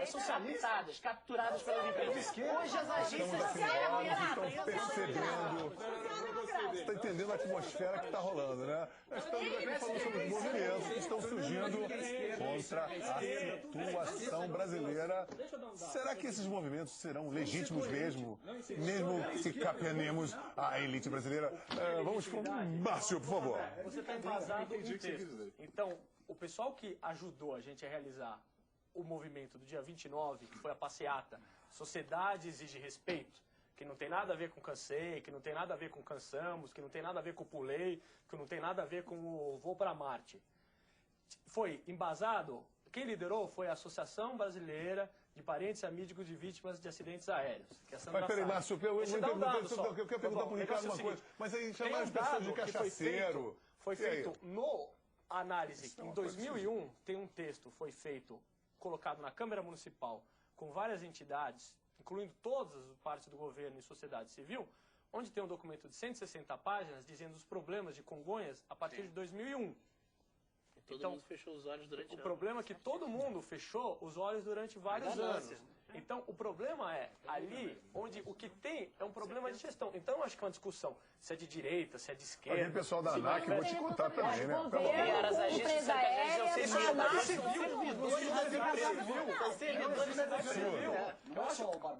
socializadas, capturadas pelas empresas. Hoje as agências estão percebendo. Você está entendendo a atmosfera que está rolando, né? Nós estamos aqui falando sobre os movimentos que estão surgindo contra a atuação brasileira. Será que esses movimentos serão legítimos mesmo? Mesmo se capenemos a elite brasileira? Vamos com Márcio, por favor. Você está embasado em textos. Então, o pessoal que ajudou a gente a realizar o movimento do dia 29, que foi a passeata Sociedade Exige Respeito, que não tem nada a ver com Cansei, que não tem nada a ver com Cansamos, que não tem nada a ver com Pulei, que não tem nada a ver com o Voo para Marte. Foi embasado, quem liderou foi a Associação Brasileira de Parentes e Amigos de Vítimas de Acidentes Aéreos. Que é a Mas peraí, Márcio, eu quero perguntar para o Ricardo uma coisa. Mas aí chamar as pessoas de cachaceiro. Foi feito no análise, em 2001, tem um texto, foi feito, colocado na Câmara Municipal, com várias entidades, incluindo todas as partes do governo e sociedade civil, onde tem um documento de 160 páginas dizendo os problemas de Congonhas a partir de 2001. Todo mundo fechou os olhos durante o problema é que todo mundo fechou os olhos durante vários anos. Então, o problema é, ali, onde o que tem é um problema de gestão. Então, eu acho que é uma discussão, se é de direita, se é de esquerda... O pessoal da ANAC, vou te contar também, né? Empresa aérea,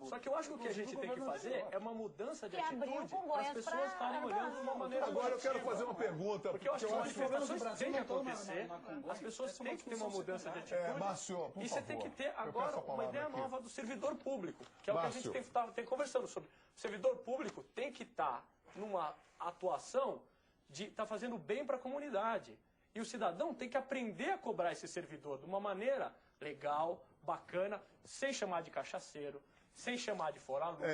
Só que eu acho que o que a gente tem que fazer é uma mudança de atitude para as pessoas estarem olhando de uma maneira... Agora eu quero fazer uma pergunta. Porque eu acho que as manifestações têm que acontecer, as pessoas têm que ter uma mudança de atitude. Márcio, por favor. E você tem que ter agora uma ideia nova do servidor público, que é o que a gente tem conversando sobre. O servidor público tem que estar numa atuação de estar fazendo bem para a comunidade. E o cidadão tem que aprender a cobrar esse servidor de uma maneira legal, bacana, sem chamar de cachaceiro, sem chamar de fora-lua,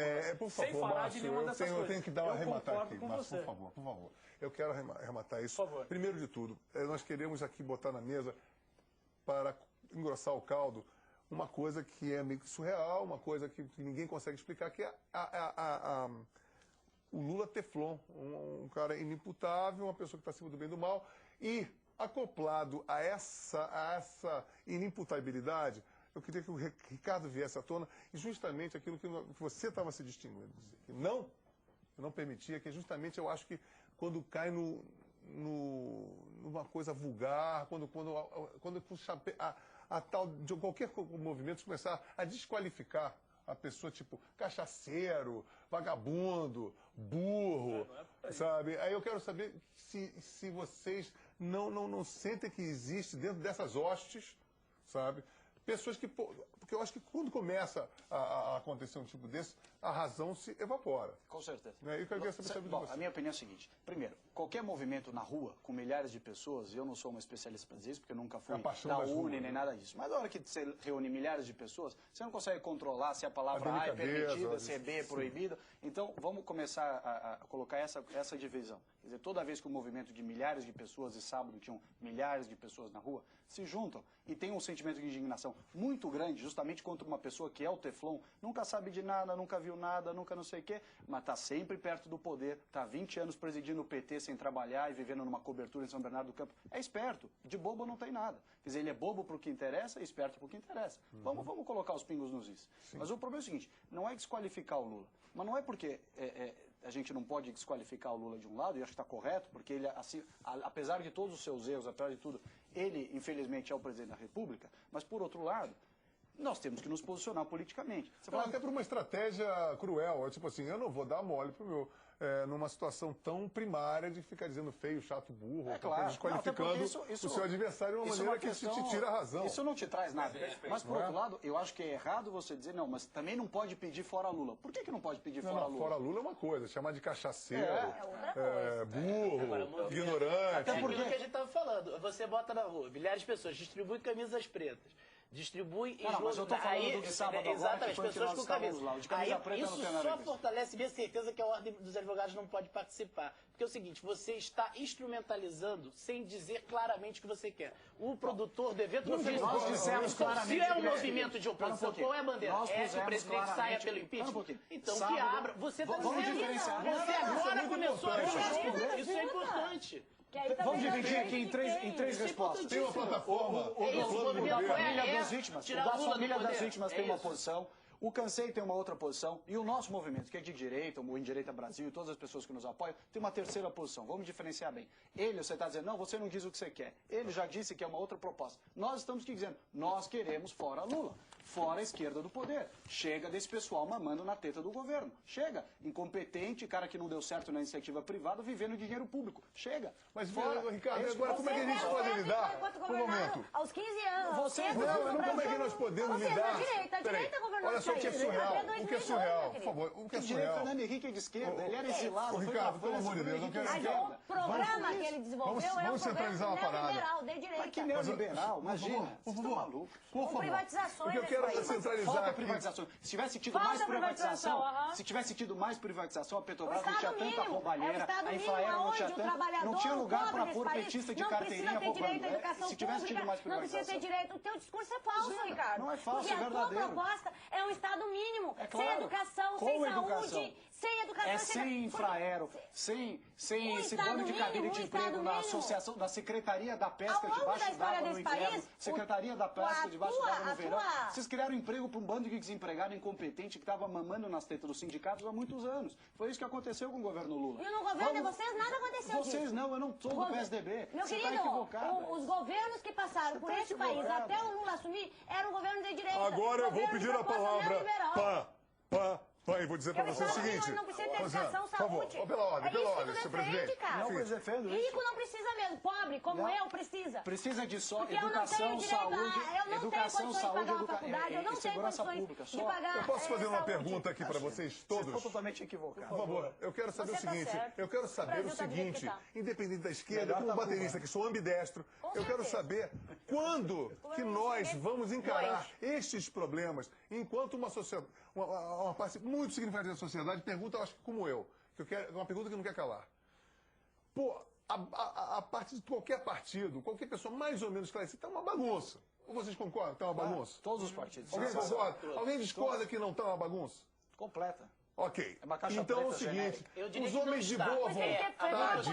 sem falar de nenhuma dessas coisas. Eu tenho que dar uma arrematar aqui, Márcio, por favor. Eu quero arrematar isso. Por favor. Primeiro de tudo, nós queremos aqui botar na mesa, para engrossar o caldo, uma coisa que é meio que surreal, uma coisa que ninguém consegue explicar, que é o Lula Teflon, um cara inimputável, uma pessoa que está acima do bem e do mal, e acoplado a essa inimputabilidade, eu queria que o Ricardo viesse à tona, e justamente aquilo que você estava se distinguindo, que não permitia, que justamente eu acho que quando cai numa coisa vulgar, quando a tal de qualquer movimento começar a desqualificar a pessoa, tipo, cachaceiro, vagabundo, burro, sabe? Aí eu quero saber se vocês não sentem que existe dentro dessas hostes, sabe? Pessoas que... Porque eu acho que quando começa a acontecer um tipo desse, a razão se evapora. Com certeza. Né? Eu queria saber de você. A minha opinião é a seguinte. Primeiro, qualquer movimento na rua, com milhares de pessoas, eu não sou uma especialista para dizer isso, porque eu nunca fui da UNE nem nada disso. Mas na hora que você reúne milhares de pessoas, você não consegue controlar se a palavra A é permitida, se é B é proibida. Então, vamos começar a colocar essa divisão. Quer dizer, toda vez que o movimento de milhares de pessoas, e sábado tinham milhares de pessoas na rua, se juntam e tem um sentimento de indignação muito grande, justamente contra uma pessoa que é o Teflon, nunca sabe de nada, nunca viu nada, nunca não sei o quê, mas está sempre perto do poder, está há 20 anos presidindo o PT sem trabalhar e vivendo numa cobertura em São Bernardo do Campo. É esperto, de bobo não tem nada. Quer dizer, ele é bobo para o que interessa e esperto para o que interessa. Vamos colocar os pingos nos is. Mas o problema é o seguinte, não é desqualificar o Lula, mas não é porque... a gente não pode desqualificar o Lula de um lado, e acho que está correto, porque ele, assim, apesar de todos os seus erros, apesar de tudo, ele, infelizmente, é o presidente da República, mas, por outro lado, nós temos que nos posicionar politicamente. Você fala até por uma estratégia cruel, tipo assim, eu não vou dar mole pro meu... numa situação tão primária de ficar dizendo feio, chato, burro, claro. desqualificando o seu adversário de uma maneira que te tira a razão. Isso não te traz nada. Mas, por outro lado, eu acho que é errado você dizer, não, mas também não pode pedir fora Lula. Por que não pode pedir fora Lula? Fora Lula é uma coisa, chamar de cachaceiro, burro, ignorante. Até porque que a gente estava falando, você bota na rua, milhares de pessoas, distribui camisas pretas. Distribui não, mas eu tô falando do de sábado agora, exatamente, pessoas com camisa. Lá, de camisa preta isso só fortalece minha certeza que a Ordem dos Advogados não pode participar. Porque é o seguinte, você está instrumentalizando sem dizer claramente o que você quer. O produtor do evento não fez nós dissemos claramente. Se é um movimento de oposição, qual é a bandeira? É que o presidente saia pelo impeachment? Então que abra. Você está dizendo. Você agora começou a discutir. Isso é importante. Vamos dividir aqui em três respostas. Tem uma plataforma. O da família das vítimas. O da família das vítimas tem uma posição. O Cansei tem uma outra posição. E o nosso movimento, que é de direita, o Endireita Brasil e todas as pessoas que nos apoiam, tem uma terceira posição. Vamos diferenciar bem. Ele, você está dizendo, não, você não diz o que você quer. Ele já disse que é uma outra proposta. Nós estamos aqui dizendo, nós queremos fora Lula. Fora a esquerda do poder. Chega desse pessoal mamando na teta do governo. Chega. Incompetente, cara que não deu certo na iniciativa privada, vivendo de dinheiro público. Chega. Mas, Ricardo, agora como é que a gente pode lidar? Um momento. Aos 15 anos. Vocês não, como é que nós podemos lidar? A direita governou. Olha só o que é surreal. O que é surreal, por favor. O que é surreal? Fernando Henrique é de esquerda. Ele era exilado. Ricardo, pelo amor de Deus, não quero esquerda. O programa que ele desenvolveu vamos centralizar uma parada. Neoliberal, de direita. Mas que neoliberal? Imagina. Por favor. Por favor. Privatizações. O que eu quero é centralizar. Privatização. Se tivesse tido mais privatização, a Petrobras não tinha tanta roubalheira, a Infraero não tinha lugar para pôr petista de carteirinha roubando. Se tivesse tido mais privatização. Não precisa ter direito. O teu discurso é falso, Ricardo. Não é falso, é verdadeiro. Porque a tua proposta é um Estado mínimo, sem educação, sem saúde, sem educação. É sem Infraero, sem esse bando de cadeira de emprego na associação, da Secretaria da Pesca debaixo d'água no inverno, Secretaria da Pesca debaixo d'água no verão. Vocês criaram emprego para um bando de desempregado incompetente que estava mamando nas tetas dos sindicatos há muitos anos. Foi isso que aconteceu com o governo Lula. E no governo de vocês nada aconteceu disso. Vocês não, eu não sou do PSDB. Meu querido, os governos que passaram por esse país até o Lula assumir eram governos de direita. Agora eu vou pedir a palavra. Pai, vou dizer para você o seguinte. Não precisa ter educação, saúde. Pela ordem, senhor presidente. Não, eu defendo isso. Rico não precisa mesmo, pobre, como eu, precisa. Precisa de só educação, saúde, e segurança pública. Eu posso fazer uma pergunta aqui para vocês todos? Estou totalmente equivocado. Por favor, eu quero saber o seguinte. Independente da esquerda, como baterista, que sou ambidestro, eu quero saber quando que nós vamos encarar estes problemas enquanto uma sociedade, uma parte muito significativa da sociedade pergunta, eu acho que como eu, uma pergunta que não quer calar. Pô, a partir de qualquer partido, qualquer pessoa mais ou menos esclarecida, está uma bagunça. Ou vocês concordam que está uma bagunça? Todos os partidos. Alguém concorda? Alguém discorda que não está uma bagunça? Completa. Ok. Então é o seguinte, os homens de boa vontade,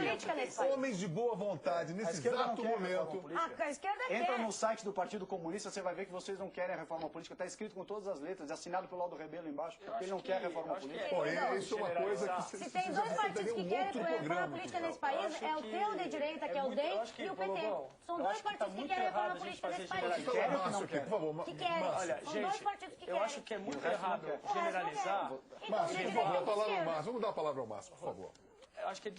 homens de boa vontade, nesse exato momento... A esquerda entra no site do Partido Comunista, você vai ver que vocês não querem a reforma política. Está escrito com todas as letras, assinado pelo Aldo Rebelo embaixo, ele não quer a reforma política. Pô, isso é uma coisa que... Se tem dois partidos que querem reforma política nesse país, é o teu de direita, que é o DEM, e o PT. São dois partidos que querem reforma política nesse país. Por favor, que querem. Olha, gente, eu acho que é muito errado generalizar. Márcio, por favor, a palavra ao Márcio. Vamos dar a palavra ao Márcio, por favor. Eu acho que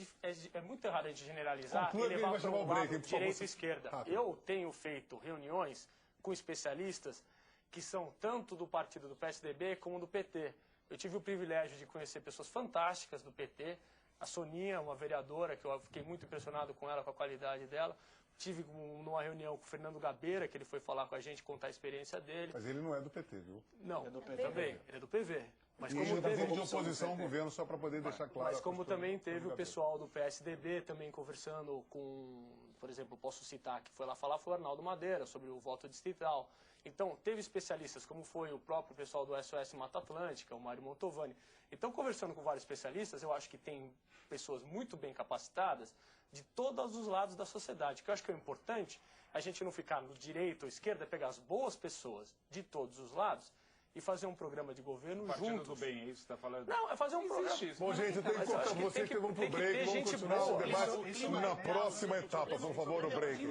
é muito errado a gente generalizar e levar para o lado direita e esquerda. Eu tenho feito reuniões com especialistas que são tanto do partido do PSDB como do PT. Eu tive o privilégio de conhecer pessoas fantásticas do PT. A Soninha, uma vereadora, que eu fiquei muito impressionado com ela, com a qualidade dela. Tive numa reunião com o Fernando Gabeira, que ele foi falar com a gente, contar a experiência dele. Mas ele não é do PT, viu? Não, é do PV. Também, ele é do PV. Mas como ele teve de oposição ao governo, só para poder deixar claro. Mas como também teve o pessoal do PSDB também conversando com, por exemplo, posso citar que foi lá falar, foi o Arnaldo Madeira, sobre o voto distrital. Então, teve especialistas, como foi o próprio pessoal do SOS Mata Atlântica, o Mário Montovani. Então, conversando com vários especialistas, eu acho que tem pessoas muito bem capacitadas de todos os lados da sociedade. O que eu acho que é importante, a gente não ficar no direito ou esquerda, é pegar as boas pessoas de todos os lados e fazer um programa de governo juntos. Do bem, é isso que você está falando? Não, é fazer um programa. Bom, gente, eu tenho que cortar vocês, que vamos pro break. Vamos continuar o debate na próxima etapa. Por favor, o break.